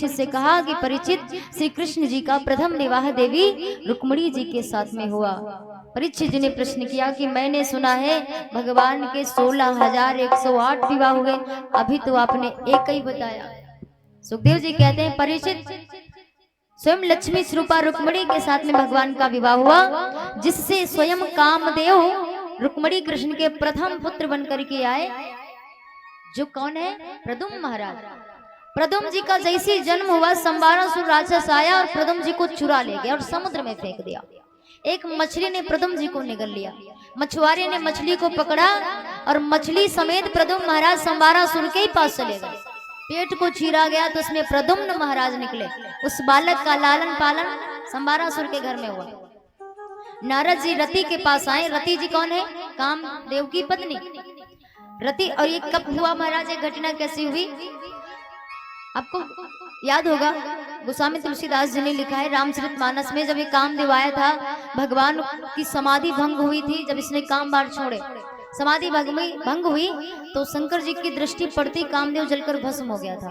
से कहा कि परीक्षित, श्री कृष्ण जी का प्रथम विवाह देवी रुक्मिणी जी के साथ में हुआ। परीक्षित जी ने प्रश्न किया कि मैंने सुना है भगवान के 16,108 विवाह हुए, अभी तो आपने एक ही बताया। सुखदेव जी कहते हैं परीक्षित, स्वयं लक्ष्मी स्वरूपा रुक्मिणी के साथ में भगवान का विवाह हुआ, जिससे स्वयं कामदेव रुक्मिणी कृष्ण के प्रथम पुत्र बनकर के आए, जो कौन है? प्रद्युम्न महाराज। प्रद्युम्न जी का जैसे जन्म हुआ, संबारासुर राक्षस आया और प्रद्युम्न जी को चुरा ले गया और समुद्र में फेंक दिया। एक मछली ने प्रद्युम्न जी को निगल लिया, मछुआरे ने मछली को पकड़ा और मछली समेत प्रद्युम्न महाराज संबारासुर के ही पास चले गए। पेट को चीरा गया तो उसमें प्रद्युम्न महाराज निकले। उस बालक का लालन पालन संबारासुर के घर में हुआ। नारद जी रति के पास आए। रति जी कौन है? कामदेव की पत्नी रति। और ये कब हुआ महाराज? ये घटना कैसी हुई आपको याद होगा, गोस्वामी तुलसीदास जी ने लिखा है रामचरितमानस में, जब ये कामदेव आया था, भगवान की समाधि भंग हुई थी। जब इसने काम बार छोड़े, समाधि भंग हुई तो शंकर जी की दृष्टि पड़ती कामदेव जलकर भस्म हो गया था।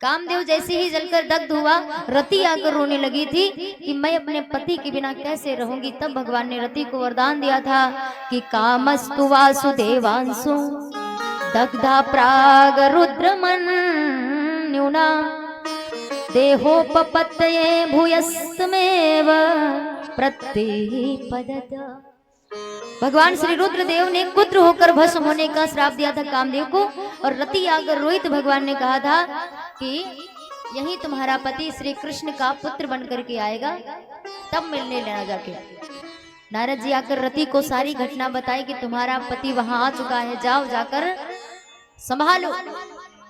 कामदेव जैसे ही जलकर दग्ध हुआ, रति आकर रोने लगी थी कि मैं अपने पति के बिना कैसे रहूंगी। तब भगवान ने रति को वरदान दिया था कि कामस्तु वासुदेवांशु दग्धा प्राग रुद्रमन न्यूना देहोपपत्तये भूयस्तमेव प्रतिपदत। भगवान श्री रुद्रदेव ने पुत्र होकर भस्म होने का श्राप दिया था कामदेव को, और रति आकर रोई तो भगवान ने कहा था कि यही तुम्हारा पति श्री कृष्ण का पुत्र बनकर के आएगा, तब मिलने लेना जाके। नारद जी आकर रति को सारी घटना बताई कि तुम्हारा पति वहां आ चुका है, जाओ जाकर संभालो।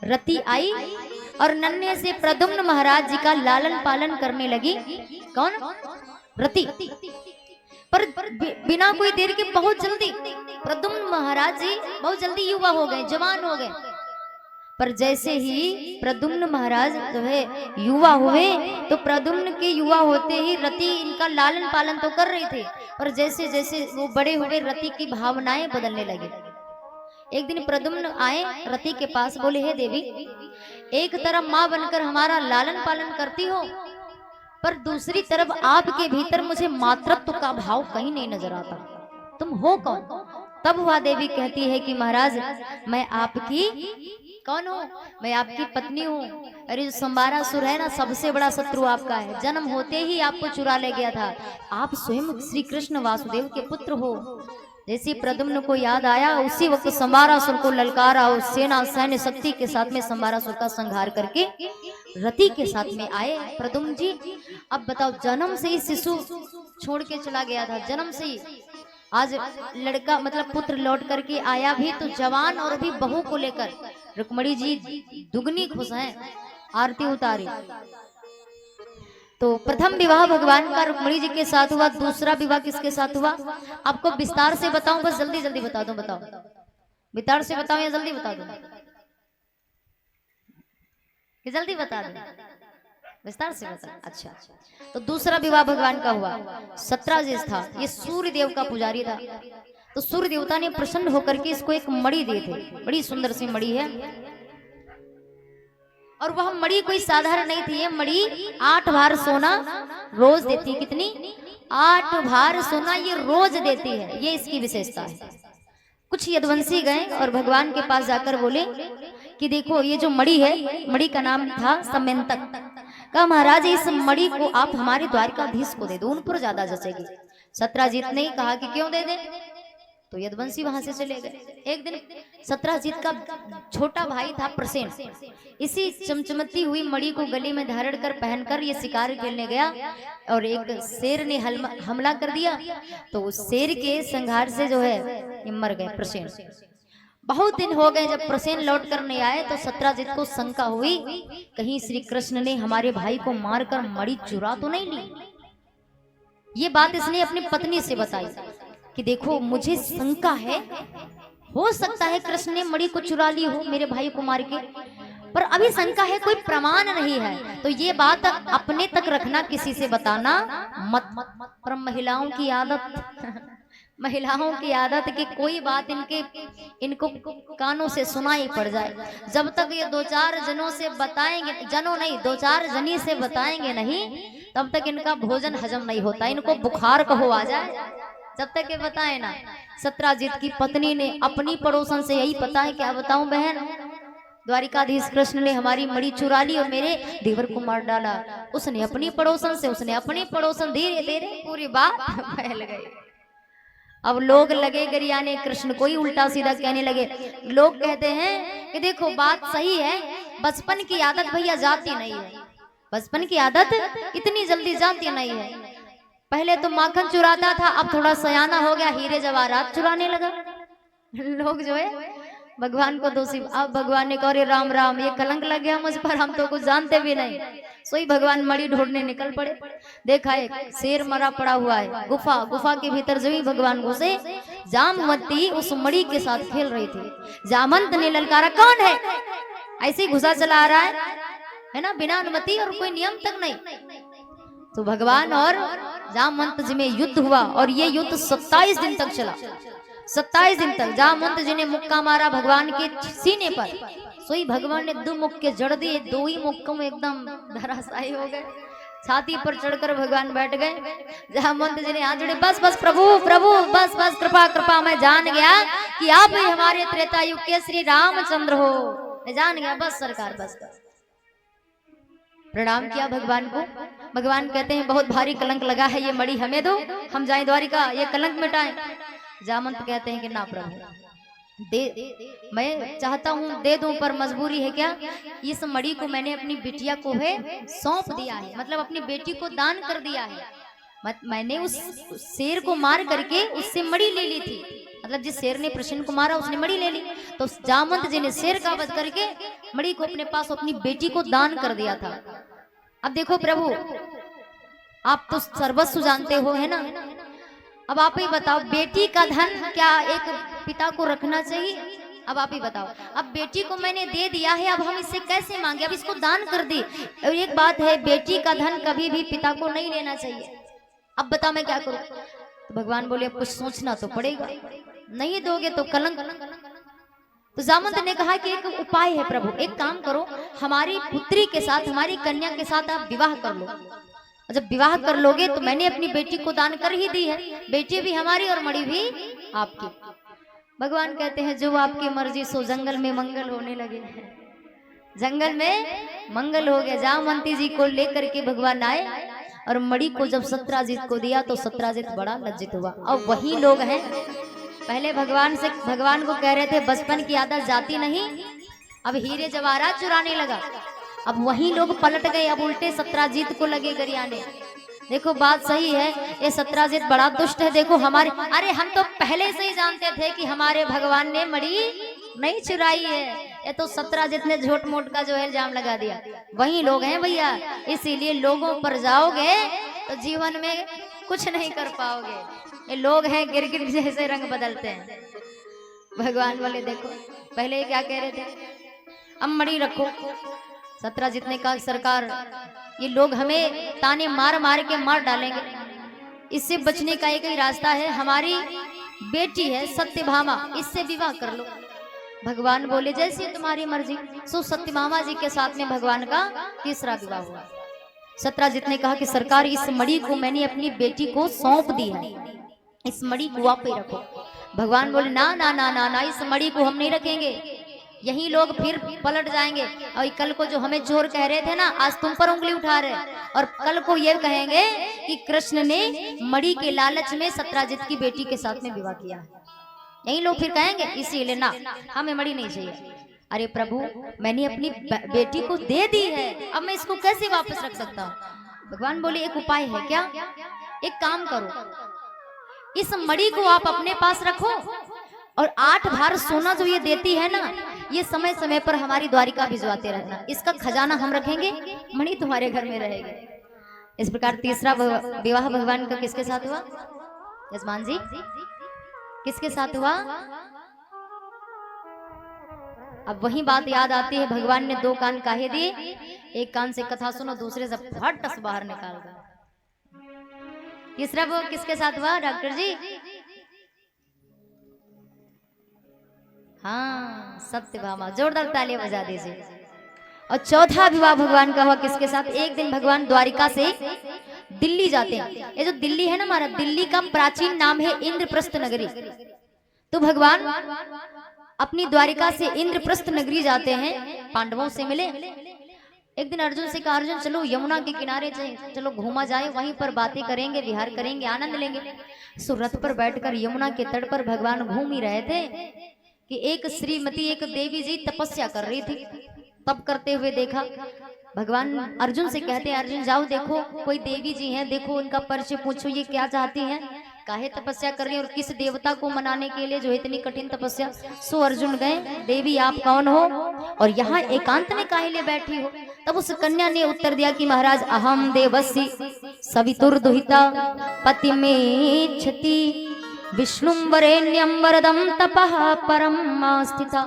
रति आई और नन्हे से प्रद्युम्न महाराज जी का लालन पालन करने लगी। कौन? रति। पर बिना कोई देर के बहुत जल्दी प्रद्युम्न महाराज जी बहुत जल्दी युवा हो गए, जवान हो गए। पर जैसे ही प्रद्युम्न महाराज जो है युवा हुए, तो प्रद्युम्न के युवा होते ही रति इनका लालन पालन तो कर रही थी, पर जैसे जैसे वो बड़े हुए, रति की भावनाएं बदलने लगी। एक दिन प्रद्युम्न आए रति के पास, बोले हे देवी, एक तरफ माँ बनकर हमारा लालन पालन करती हो, पर दूसरी तरफ आपके भीतर मुझे मातृत्व का भाव कहीं नहीं नजर आता, तुम हो कौन? तब वह देवी कहती है कि महाराज मैं आपकी कौन हूँ? मैं आपकी पत्नी हूँ। अरे जो संबारासुर है ना, सबसे बड़ा शत्रु आपका है, जन्म होते ही आपको चुरा ले गया था। आप स्वयं श्री कृष्ण वासुदेव के पुत्र हो। जैसे प्रद्युम्न को याद आया, उसी वक्त संबारासुर को ललकारा और सेना सैन्य शक्ति के साथ में संबारासुर का संहार करके रति के साथ में आए प्रद्युम्न जी। अब बताओ, जन्म से ही शिशु छोड़ के चला गया था, जन्म से ही। आज लड़का मतलब पुत्र लौट करके आया भी तो जवान, और भी बहू को लेकर रुक्मिणी जी दुगनी खुश हैं, आरती उतारी। तो प्रथम विवाह भगवान का रुक्मिणी जी के साथ हुआ। दूसरा विवाह किसके साथ हुआ आपको विस्तार से बताऊं? बस जल्दी जल्दी बता दूं। बताओ, विस्तार से बताऊं या जल्दी बता दूं? कि जल्दी बता दूं? विस्तार से बता। अच्छा, तो दूसरा विवाह भगवान का हुआ। 17 था। ये सूर्य देव का पुजारी था। तो सूर्य देवता ने प्रसन्न होकर के इसको एक मणि दी थी, बड़ी सुंदर सी मणि है। और वह मणि कोई साधारण नहीं थी, ये मणि 8 भार सोना रोज देती। कितनी? 8 भार सोना ये रोज देती है, ये इसकी विशेषता है। कुछ यदुवंशी गए और भगवान के पास जाकर बोले कि देखो ये जो मणि है, मणि का नाम था समयंतक। कहा महाराज इस मणि को आप हमारे द्वारकाधीश को दे दो, उन पर ज्यादा जचेगी। सत्राजीत ने कहा कि क्यों दे दे, तो यदुवंशी वहां से चले गए। एक दिन सत्राजीत का छोटा भाई था प्रसेन, इसी चमचमती हुई मणि को गले में धारण कर पहनकर ये शिकार खेलने गया, और एक शेर ने हमला कर दिया। तो उस शेर के संहार से जो है ये मर गए प्रसेन। बहुत दिन हो गए, जब प्रसेन लौट कर नहीं आए तो सत्राजीत को शंका हुई, कहीं श्री कृष्ण ने हमारे भाई को मारकर मणि चुरा तो नहीं ली। ये बात इसने अपनी पत्नी से बताई कि देखो मुझे शंका है, हो सकता है कृष्ण ने मणि को चुरा ली हो मेरे भाई को मार के, पर अभी शंका है, कोई प्रमाण नहीं है। तो ये बात अपने तक रखना, किसी से बताना मत। पर महिलाओं की आदत महिलाओं की आदत कि कोई बात इनको कानों से सुनाई पड़ जाए, जब तक ये दो चार जनों से बताएंगे, जनों नहीं, दो चार जनी से बताएंगे नहीं, तब तक इनका भोजन हजम नहीं होता। इनको बुखार कहो आ जाए, जब तक ये बताए ना। सत्राजित की पत्नी ने अपनी पड़ोसन से यही पता है, क्या बताऊं बहन, द्वारिकाधीश कृष्ण ने हमारी मणि चुरा ली और मेरे देवर को मार डाला। उसने अपनी पड़ोसन से, उसने अपनी पड़ोसन, धीरे धीरे पूरी बात फैल गई। अब लोग लगे गरियाने, कृष्ण को ही उल्टा सीधा कहने लगे। लोग कहते हैं कि देखो बात सही है, बचपन की आदत भैया जाती नहीं है, बचपन की आदत इतनी जल्दी जाती नहीं है। पहले तो माखन चुराता था, अब थोड़ा सयाना हो गया, हीरे जवाहरात चुराने लगा। लोग जो है भगवान को दोषी। अब भगवान ने कहा अरे राम राम, ये कलंक लग गया मुझ पर, हम तो कुछ जानते भी नहीं। सोई भगवान मणि ढूंढने निकल पड़े। देखा एक शेर मरा पड़ा हुआ है, गुफा, गुफा के भीतर जो ही भगवान घुसे, जामवंती उस मणि के साथ खेल रही थी। जामंत ने ललकारा कौन है, ऐसे ही घुसा चला आ रहा है ना, बिना अनुमति और कोई नियम तक नहीं। तो भगवान और जामवंत जी में युद्ध हुआ और ये युद्ध 27 दिन तक चला। 27 दिन तक जामवंत जी ने मुक्का मारा भगवान के सीने पर, सोई भगवान ने 2 मुक्के जड़ दिए, 2 ही मुक्कों में एकदम धराशायी हो गए। छाती पर चढ़कर भगवान बैठ गए। जामवंत जी ने हाथ जोड़े, बस बस प्रभु प्रभु, बस बस कृपा कृपा, मैं जान गया कि आप ही हमारे त्रेता युग के श्री रामचंद्र हो, मैं जान गया, बस सरकार बस। प्रणाम किया भगवान को। भगवान कहते हैं बहुत भारी कलंक लगा है, ये मणि हमें दो, हम जाएं द्वारिका, ये कलंक मिटाएं। जामवंत कहते हैं कि ना प्रभु, दे, मैं चाहता हूँ दे दूं, पर मजबूरी है क्या, इस मणि को मैंने अपनी बिटिया को है सौंप दिया है, मतलब अपनी बेटी को दान कर दिया है। मैंने उस शेर को मार करके उससे मणि ले ली थी, मतलब जिस शेर ने प्रश्न को मारा उसने मणि ले ली। तो जामवंत जी ने शेर का वध करके मणि को अपने पास अपनी बेटी को दान कर दिया था। अब देखो प्रभु, आप तो सर्वस्व जानते हो, है ना, अब आप ही बताओ, बेटी का धन क्या एक पिता को रखना चाहिए? अब आप ही बताओ, अब बेटी को मैंने दे दिया है, अब हम इससे कैसे मांगे, अब इसको दान कर दी। और एक बात है, बेटी का धन कभी भी पिता को नहीं लेना चाहिए। अब बताओ मैं क्या करूं? तो भगवान बोले अब कुछ सोचना तो पड़ेगा, नहीं दोगे तो कलंक। तो जामवंत ने कहा कि एक उपाय है प्रभु, एक काम करो, हमारी पुत्री के साथ, हमारी कन्या के साथ आप विवाह कर लो। जब विवाह कर लोगे तो मैंने अपनी बेटी को दान कर ही दी है, बेटी भी हमारी और मणि भी आपकी। भगवान कहते हैं जो आपकी मर्जी सो, जंगल में मंगल होने लगे। जंगल में मंगल हो गया। जामवंती जी को लेकर के भगवान आए और मणि को जब सत्राजित को दिया तो सत्राजित बड़ा लज्जित हुआ। अब वही लोग हैं, पहले भगवान को कह रहे थे बचपन की आदत जाती नहीं, अब हीरे जवाहरात चुराने लगा। अब वही लोग पलट गए, अब उल्टे सत्राजित को लगे गरियाने। देखो बात सही है, ये सत्राजित बड़ा दुष्ट है। देखो हमारे, अरे हम तो पहले से ही जानते थे कि हमारे भगवान ने मणि नहीं चुराई है, ये तो सत्राजित ने झूठ मूठ का जो है इल्जाम लगा दिया। वही लोग हैं भैया, इसीलिए लोगों पर जाओगे तो जीवन में कुछ नहीं कर पाओगे। ये लोग हैं गिरगिट जैसे रंग बदलते हैं। भगवान बोले देखो, पहले क्या कह रहे थे, अब मणि रखो। सत्राजित ने कहा सरकार, ये लोग हमें ताने मार मार के मार डालेंगे, इससे बचने का एक ही रास्ता है, हमारी बेटी है सत्यभामा, इससे विवाह कर लो। भगवान बोले जैसे तुम्हारी मर्जी। सो सत्यभामा जी के साथ में भगवान का तीसरा विवाह हुआ। सत्राजित ने कहा कि सरकार, इस मणि को मैंने अपनी बेटी को सौंप दी है, इस मणि को आप ही रखो। भगवान बोले ना ना ना ना ना, इस मणि को हम नहीं रखेंगे, यही लोग फिर पलट जाएंगे और कल को जो हमें चोर कह रहे थे ना, आज तुम पर उंगली उठा रहे, और कल को ये कहेंगे कि कृष्ण ने मणि के लालच में सत्राजित की बेटी के साथ में विवाह किया। यही लोग फिर कहेंगे, इसीलिए ना, हमें मणि नहीं चाहिए। अरे प्रभु, मैंने अपनी बेटी को दे दी है, अब मैं इसको कैसे वापस रख सकता हूँ? भगवान बोले एक उपाय है क्या, एक काम करो, इस मणि को आप अपने पास रखो और 8 भार सोना जो ये देती है ना, ये समय समय पर हमारी द्वारिका भिजवाते रहना, इसका खजाना हम रखेंगे, मणि तुम्हारे घर में रहेगी। इस प्रकार तीसरा विवाह भगवान का किसके साथ हुआ? यजमान जी, किसके साथ हुआ? अब वही बात याद आती है, भगवान ने 2 कान काहे दिए, एक कान से कथा सुनो, दूसरे से फट से बाहर निकाल दो। तीसरा वो किसके साथ हुआ डॉक्टर जी? हाँ, सत्यभामा, जोरदार तालियां बजा दीजिए। और चौथा विवाह भगवान का हुआ किसके साथ? एक दिन भगवान द्वारिका से दिल्ली जाते हैं। ये जो दिल्ली है ना हमारा, दिल्ली का प्राचीन नाम है इंद्रप्रस्थ नगरी। तो भगवान अपनी द्वारिका से इंद्रप्रस्थ नगरी जाते हैं, पांडवों से मिले। एक दिन अर्जुन से कहा, अर्जुन चलो यमुना के किनारे चलो घूमा जाए, वहीं पर बातें करेंगे, विहार करेंगे, आनंद लेंगे। सो रथ पर बैठकर यमुना के तट पर भगवान घूम ही रहे थे कि एक श्रीमती, एक देवी जी तपस्या कर रही थी। तब करते हुए देखा। भगवान अर्जुन से कहते हैं, अर्जुन जाओ देखो कोई देवी जी हैं, देखो उनका परिचय पूछो, ये क्या चाहती हैं, काहे तपस्या कर रही है और किस देवता को मनाने के लिए जो इतनी कठिन तपस्या। सो अर्जुन गए, देवी आप कौन हो और यहाँ एकांत में काहे लिए बैठी हो? तब उस कन्या ने उत्तर दिया कि महाराज अहम देवसी सवितुर्दुहिता पतिमेच्छति विष्णुं वरेण्यं वरदं तपः परम स्थिता।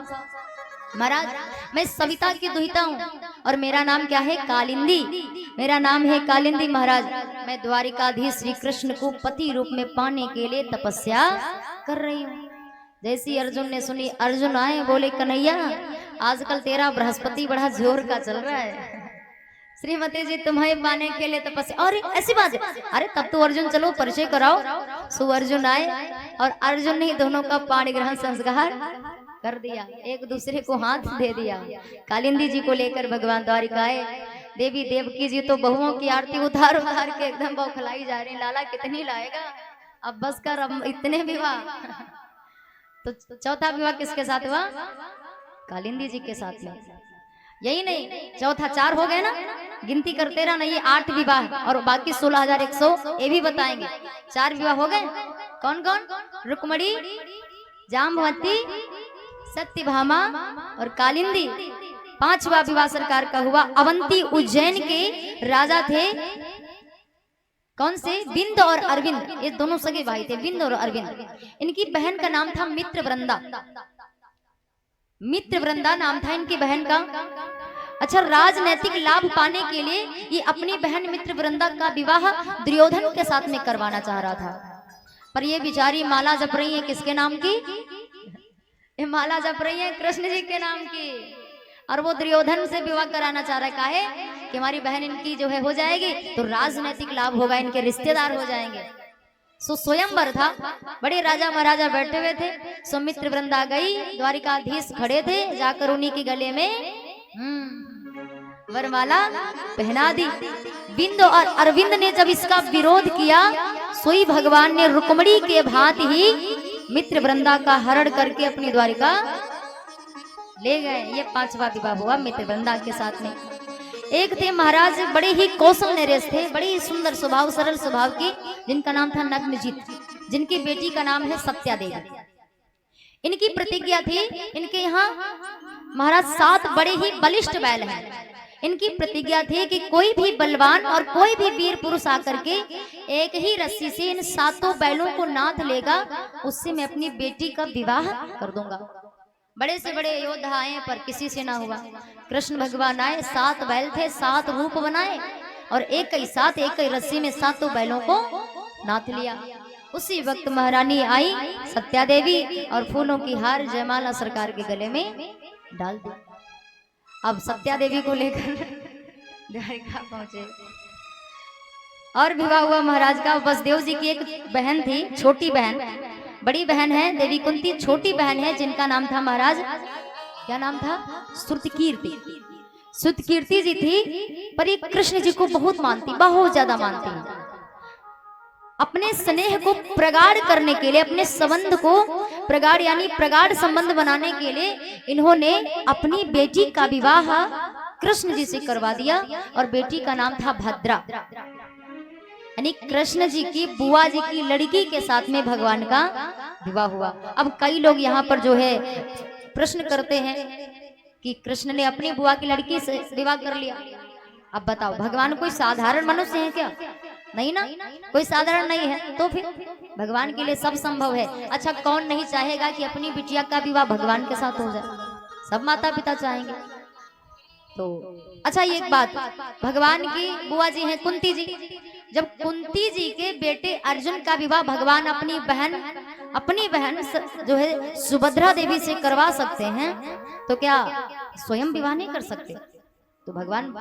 महाराज मैं सविता की दुहिता हूँ और मेरा नाम क्या है? कालिंदी। मेरा नाम है कालिंदी महाराज। मैं द्वारिकाधीश श्री कृष्ण को पति रूप में पाने के लिए तपस्या कर रही हूँ। जैसी अर्जुन ने सुनी, अर्जुन आए बोले, कन्हैया आजकल तेरा बृहस्पति बड़ा जोर का चल रहा है, श्रीमती जी तुम्हें पाने के लिए तपस्या। अरे ऐसी बात है? अरे तब तो अर्जुन चलो परिचय कराओ। सो अर्जुन आए और अर्जुन ने दोनों का पाणी ग्रहण संस्कार कर दिया, एक दूसरे को हाथ दे दिया। कालिंदी जी को लेकर भगवान द्वारिका आए। देवी देवकी जी तो बहुओं की आरती उतार उतार के एकदम बौखलाई जा रही, लाला कितनी लाएगा, अब बस कर, अब इतने विवाह। तो चौथा विवाह किसके साथ हुआ? कालिंदी जी के साथ में। यही नहीं, चौथा 4 हो गए ना, गिनती करते रहना, ये 8 विवाह और बाकी 16,100 ये भी बताएंगे। 4 विवाह हो गए। कौन कौन? रुक्मणी, जाम्बवती, सत्यभामा और कालिंदी। 5वां विवाह सरकार का हुआ। अवंती उज्जैन के राजा थे, कौन से? विंध्य और अरविंद, ये दोनों सगे भाई थे, विंध्य और अरविंद। इनकी बहन का नाम था मित्रवृंदा। मित्रवृंदा नाम था इनकी बहन का। अच्छा, राजनैतिक लाभ पाने के लिए ये अपनी बहन मित्रवृंदा का विवाह दुर्योधन के साथ में करवाना चाह रहा था, पर ये बेचारी माला जप रही है किसके नाम की? ये माला जप रही है कृष्ण जी के नाम की, और वो दुर्योधन से विवाह कराना चाह रहा है कि हमारी बहन इनकी जो है हो जाएगी तो राजनैतिक लाभ होगा, इनके रिश्तेदार हो जाएंगे। सो स्वयंवर था, बड़े राजा महाराजा बैठे हुए थे। सो मित्रवृंदा गई, द्वारिकाधीश खड़े थे, जाकर उन्हीं के गले में वरमाला पहना दी। विंध्य और अरविंद ने जब इसका विरोध किया, सोई भगवान ने रुक्मणी के भांति ही मित्रवृंदा का हरण करके अपनी द्वारिका ले गए। ये 5वां विवाह हुआ मित्रवृंदा के साथ में। एक थे महाराज, बड़े ही कौशल नरेश थे, बड़े ही सुंदर स्वभाव, सरल स्वभाव की, जिनका नाम था नग्नजित, जिनकी बेटी का नाम है सत्या देवी। इनकी प्रतिज्ञा थी, इनके यहाँ महाराज 7 बड़े ही बलिष्ठ बैल हैं। इनकी प्रतिज्ञा थी कि कोई भी बलवान और कोई भी वीर पुरुष आकर के एक ही रस्सी से इन 7 बैलों को नाथ लेगा, उससे मैं अपनी बेटी का विवाह कर दूंगा। बड़े से बड़े योद्धा आए पर किसी से ना हुआ। कृष्ण भगवान आए, 7 बैल थे, 7 रूप बनाए और एक ही साथ एक ही रस्सी में 7 बैलों को नाथ लिया। उसी वक्त महारानी आई सत्या देवी और फूलों की हार जयमाला सरकार के गले में डाल दी। अब सत्या देवी को लेकर द्वारिका पहुंचे और विवाह हुआ महाराज का। वसुदेव जी की एक बहन थी, छोटी बहन, बड़ी बहन है देवी कुंती, छोटी बहन है जिनका नाम था महाराज, क्या नाम था? श्रुतकीर्ति। श्रुतकीर्ति जी थी, पर ये कृष्ण जी को बहुत मानती, बहुत ज्यादा मानती है। अपने स्नेह को प्रगाढ़ करने के लिए, अपने संबंध को प्रगाढ़ यानी प्रगाढ़ संबंध बनाने के लिए इन्होंने अपनी बेटी का विवाह कृष्ण जी से करवा दिया और बेटी का नाम था भद्रा। यानी कृष्ण जी की बुआ जी की लड़की के साथ में भगवान का विवाह हुआ। अब कई लोग यहाँ पर जो है प्रश्न करते हैं कि कृष्ण ने अपनी बुआ की लड़की से विवाह कर लिया। अब बताओ, भगवान कोई साधारण मनुष्य है क्या? नहीं ना, कोई साधारण नहीं है, तो फिर भगवान के लिए सब संभव है। अच्छा, कौन नहीं चाहेगा कि अपनी बिटिया का विवाह भगवान के साथ हो जाए? सब माता पिता चाहेंगे। तो अच्छा, ये एक बात, भगवान की बुआ जी हैं कुंती जी। जब कुंती जी के बेटे अर्जुन का विवाह भगवान अपनी बहन अपनी बहन जो है सुभद्रा देवी से करवा सकते हैं तो क्या स्वयं विवाह नहीं कर सकते? तो भगवान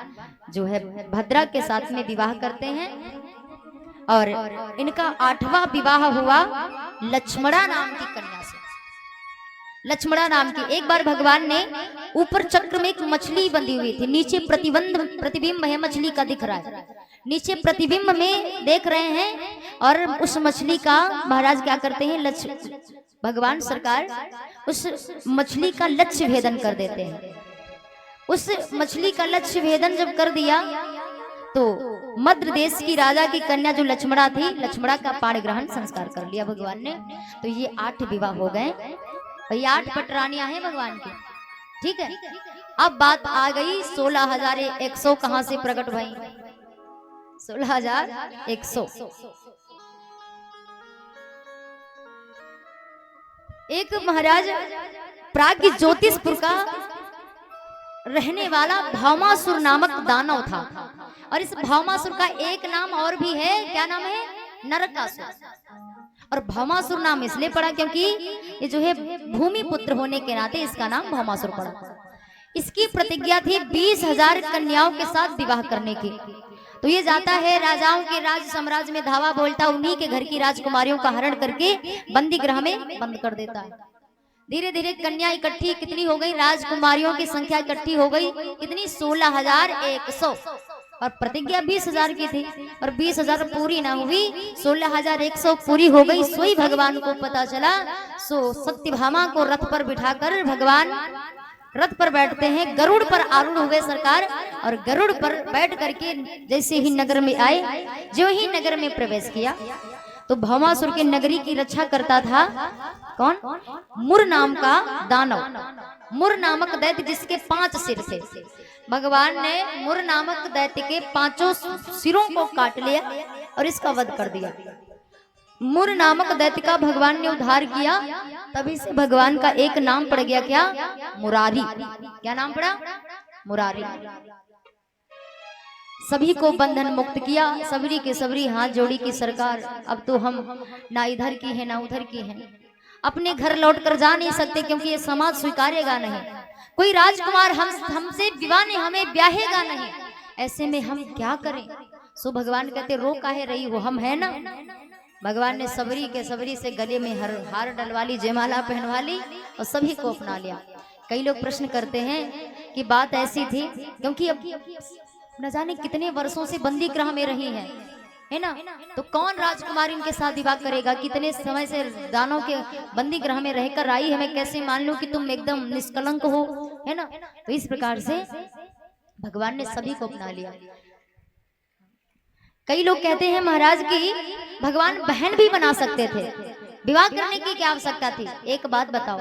जो है भद्रा के साथ में विवाह करते हैं और इनका 8वां विवाह हुआ लक्ष्मणा नाम की कन्या से। लक्ष्मणा नाम की, एक बार भगवान ने ऊपर चक्र में एक मछली बंधी हुई थी, नीचे प्रतिबिंब है मछली का दिख रहा है, नीचे प्रतिबिंब में देख रहे हैं और उस मछली का महाराज क्या करते हैं, भगवान सरकार उस मछली का लक्ष्य भेदन कर देते हैं। उस मछली का लक्ष्य भेदन जब कर दिया तो मद्र देश की राजा की कन्या जो लक्ष्मणा थी, लक्ष्मणा का पाणी ग्रहण संस्कार कर लिया भगवान ने। तो ये 8 विवाह हो गए और ये 8 पटरानियां हैं भगवान की। ठीक है, अब बात आ गई 16,100 कहां से प्रकट भई? 16,100 एक महाराज प्राज्ञ ज्योतिषपुर का रहने वाला भौमासुर नामक दानव था और इस भौमासुर का एक नाम और भी है, क्या नाम है? नरकासुर। और भौमासुर नाम इसलिए पड़ा क्योंकि ये जो है भूमि पुत्र होने के नाते इसका नाम भौमासुर पड़ा। इसकी प्रतिज्ञा थी 20,000 कन्याओं के साथ विवाह करने की। तो ये जाता है राजाओं के राज साम्राज्य में धावा बोलता, उन्हीं के घर की राजकुमारियों का हरण करके बंदी गृह में बंद कर देता है। धीरे धीरे कन्या इकट्ठी कितनी हो गई, राजकुमारियों की संख्या इकट्ठी हो गई कितनी? 16,100। और प्रतिज्ञा 20,000 की थी और 20,000 पूरी ना हुई, 16,100 पूरी हो गई। सोई भगवान को पता चला, सो सत्यभामा को रथ पर बिठाकर भगवान रथ पर बैठते हैं, गरुड़ पर आरूढ़ हुए सरकार। और गरुड़ पर बैठ करके जैसे ही नगर में आए, जो ही नगर में प्रवेश किया तो भौमासुर के नगरी की रक्षा करता था कौन? मुर नाम का दानव। मुर नामक दैत्य जिसके 5 सिर थे, भगवान ने मुर नामक दैत्य के 5 सिरों को काट लिया और इसका वध कर दिया। मुर नामक दैत्य का भगवान ने उद्धार किया, तभी से भगवान का एक नाम पड़ गया, क्या? मुरारी। क्या नाम पड़ा? मुरारी। सभी को बंधन मुक्त किया, सबरी के सबरी हाथ जोड़ी की सरकार अब तो हम ना इधर की है ना उधर की है, अपने घर लौट कर जा नहीं सकते क्योंकि ये समाज स्वीकारेगा नहीं, कोई राजकुमार हमसे विवाह नहीं, हमें ब्याहेगा नहीं, ऐसे में हम क्या करें? सो भगवान कहते रो काहे रही हो, हम है ना। भगवान ने सबरी के सबरी से गले में हार डलवा ली, जयमाला पहनवा ली और सभी को अपना लिया। कई लोग प्रश्न करते हैं कि बात ऐसी थी क्योंकि अब न जाने कितने वर्षों से बंदी गृह में रही हैं, है ना, तो कौन राजकुमार इनके साथ विवाह करेगा? कितने समय से दानों के बंदी गृह में रहकर आई है, मैं कैसे मान लूं कि तुम एकदम निष्कलंक हो, है ना। तो इस प्रकार से भगवान ने सभी को अपना लिया। कई लोग कहते हैं महाराज की भगवान बहन भी बना सकते थे, विवाह करने की क्या आवश्यकता थी? एक बात बताओ,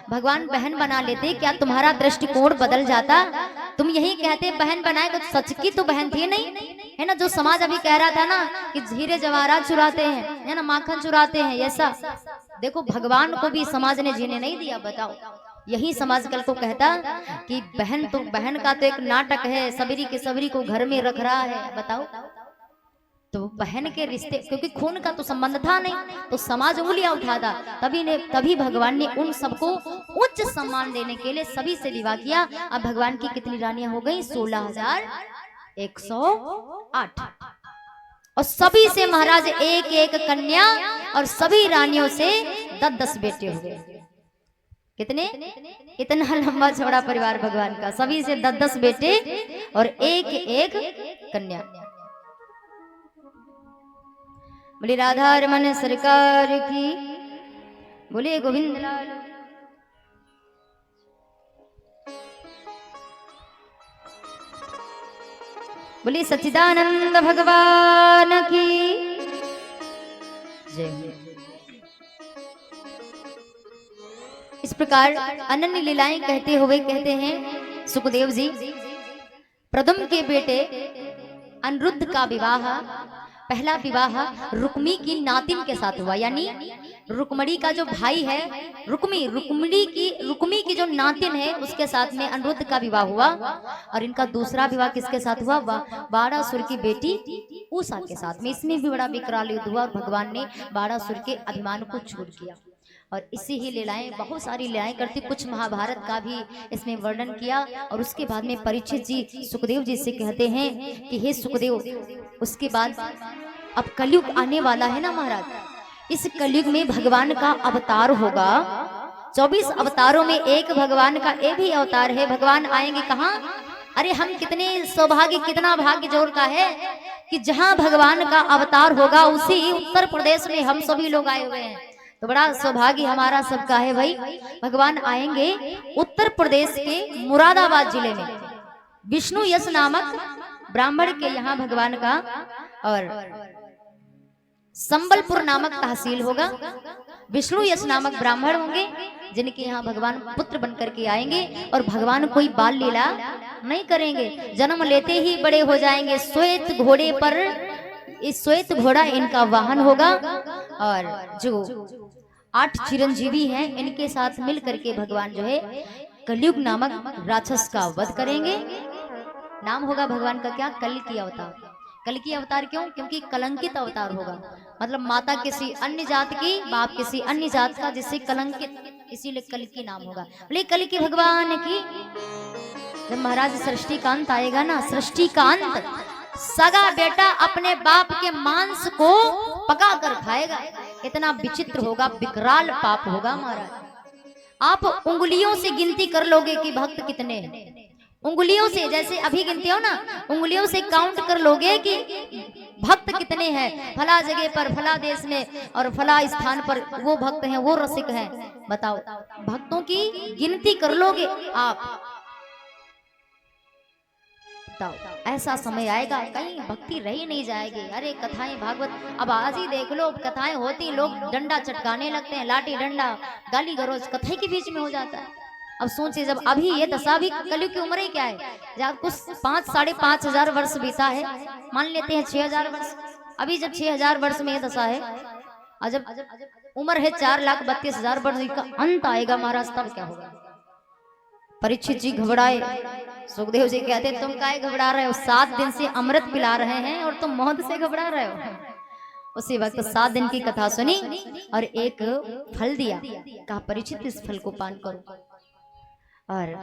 भगवान बहन बना लेते, क्या तुम्हारा दृष्टिकोण बदल जाता? तुम यही कहते बहन बनाए तो सच की तो बहन थी नहीं, है ना। जो समाज अभी कह रहा था ना कि हीरे जवाहरात चुराते हैं, है ना, माखन चुराते हैं, ऐसा देखो भगवान को भी समाज ने जीने नहीं दिया। बताओ, यही समाज कल को कहता कि बहन का तो एक नाटक है, सबरी के सबरी को घर में रख रहा है। बताओ, तो बहन के रिश्ते, क्योंकि खून का तो संबंध था नहीं, तो समाज उंगलियां उठाता। तभी भगवान ने उन सबको उच्च सम्मान देने के लिए सभी से विवाह किया। अब भगवान की कितनी रानियां हो गई? 16,108। और सभी से महाराज एक एक कन्या और सभी रानियों से 10-10 बेटे हो गए। कितने? इतना लंबा चौड़ा परिवार भगवान का, सभी से 10-10 बेटे और एक एक कन्या। बोले राधा रमन सरकार की, बोले गोविंद लाल। बोले सच्चिदानंद भगवान की जय। इस प्रकार अनन्य लीलाएं कहते हुए कहते हैं सुखदेव जी, प्रदुम्न के बेटे अनिरुद्ध का विवाह, पहला विवाह रुक्मी की नातिन के साथ हुआ, यानी रुक्मणी का जो भाई है, रुक्मी की जो नातिन है उसके साथ में अनिरुद्ध का विवाह हुआ। और इनका दूसरा विवाह किसके साथ हुआ? बाणासुर की बेटी उषा के साथ में। इसमें भी बड़ा विकराल युद्ध हुआ और भगवान ने बाणासुर के अभिमान को चूर किया। और इसी ही लीलाएं, बहुत सारी लीलाएं करती, कुछ महाभारत का भी इसमें वर्णन किया। और उसके बाद में परीक्षित जी सुखदेव जी से कहते हैं कि हे सुखदेव, उसके बाद अब कलयुग आने वाला है ना महाराज, इस कलयुग में भगवान का अवतार होगा। 24 अवतारों में एक भगवान का एक ही अवतार है। भगवान आएंगे कहाँ? अरे हम कितने सौभाग्य, कितना भाग्य जोड़ता है कि जहां भगवान का अवतार होगा उसी उत्तर प्रदेश में हम सभी लोग आए हुए हैं। तो बड़ा सौभाग्य हमारा सबका है भाई। भगवान आएंगे उत्तर प्रदेश के मुरादाबाद जिले में, विष्णु यश नामक ब्राह्मण के यहाँ भगवान का, और संबलपुर नामक तहसील होगा। विष्णु यश नामक ब्राह्मण होंगे जिनके यहाँ भगवान पुत्र बनकर के आएंगे। और भगवान कोई बाल लीला नहीं करेंगे, जन्म लेते ही बड़े हो जाएंगे। श्वेत घोड़े पर, इस श्वेत घोड़ा इनका वाहन होगा। और जो 8 चिरंजीवी हैं इनके साथ मिल करके भगवान जो है कलयुग नामक राक्षस का वध करेंगे। नाम होगा भगवान का क्या? कल्कि अवतार। कल्कि अवतार क्यों? क्योंकि कलंकित अवतार होगा, मतलब माता किसी अन्य जात की, बाप किसी अन्य जात का, जिससे कलंकित, इसीलिए कल्कि नाम होगा। बोले कल्कि भगवान की। जब महाराज सृष्टि का अंत आएगा ना, सृष्टि का अंत, सगा बेटा अपने बाप के मांस को पका कर खाएगा। इतना विचित्र होगा, विकराल पाप होगा महाराज। आप उंगलियों से गिनती कर लोगे कि भक्त कितने हैं। उंगलियों से, जैसे अभी गिनते हो ना, उंगलियों से काउंट कर लोगे कि भक्त कितने हैं, फला जगह पर, फला देश में और फला स्थान पर वो भक्त हैं, वो रसिक हैं। बताओ, भक्तों की गिनती कर लोगे आप। बताओ, ऐसा समय आएगा कहीं भक्ति रही नहीं जाएगी। अरे कथाएं भागवत, अब आज ही देख लो, कथाएं होती, लोग डंडा चटकाने लगते हैं, लाठी डंडा, गाली गलौज कथा के बीच में हो जाता है। अब सोचिए, जब अभी ये दशा, भी कलयुग की उम्र ही क्या है, जब कुछ 5-5.5 हजार वर्ष बीता है, मान लेते हैं 6,000 वर्ष, अभी जब 6,000 वर्ष में ये दशा है, और जब उम्र है 4,32,000 वर्ष का अंत आएगा महाराज, तब क्या होगा? परीक्षित जी घबराए। सुखदेव जी कहते तुम काहे घबरा रहे हो? 7 दिन से अमृत पिला रहे हैं और तुम मौत से घबरा रहे हो। उसी वक्त 7 दिन की कथा सुनी और एक फल दिया, कहा परीक्षित इस फल को पान करो। और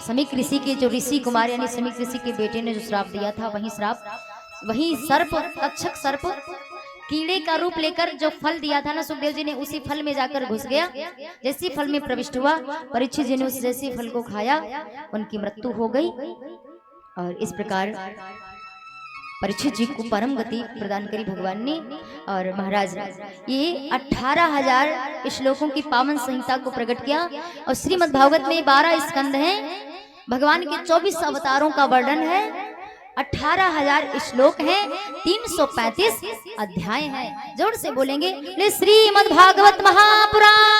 समीक ऋषि के, जो ऋषि कुमार यानी समीक ऋषि के बेटे ने जो श्राप दिया था, वही सर्प, तक्षक सर्प कीड़े का रूप लेकर जो फल दिया था ना सुखदेव जी ने, उसी फल में जाकर घुस गया। जैसे फल में प्रविष्ट हुआ, परीक्षित जी ने उस जैसे फल को खाया, उनकी मृत्यु हो गई। और इस प्रकार परीक्षित जी को परम गति प्रदान करी भगवान ने। और महाराज ये 18,000 श्लोकों की पावन संहिता को प्रकट किया। और श्रीमद् भागवत में 12 स्कंद हैं, भगवान के 24 अवतारों का वर्णन है, 18,000 श्लोक हैं, 335 अध्याय हैं। जोर से बोलेंगे श्रीमद् भागवत महापुराण।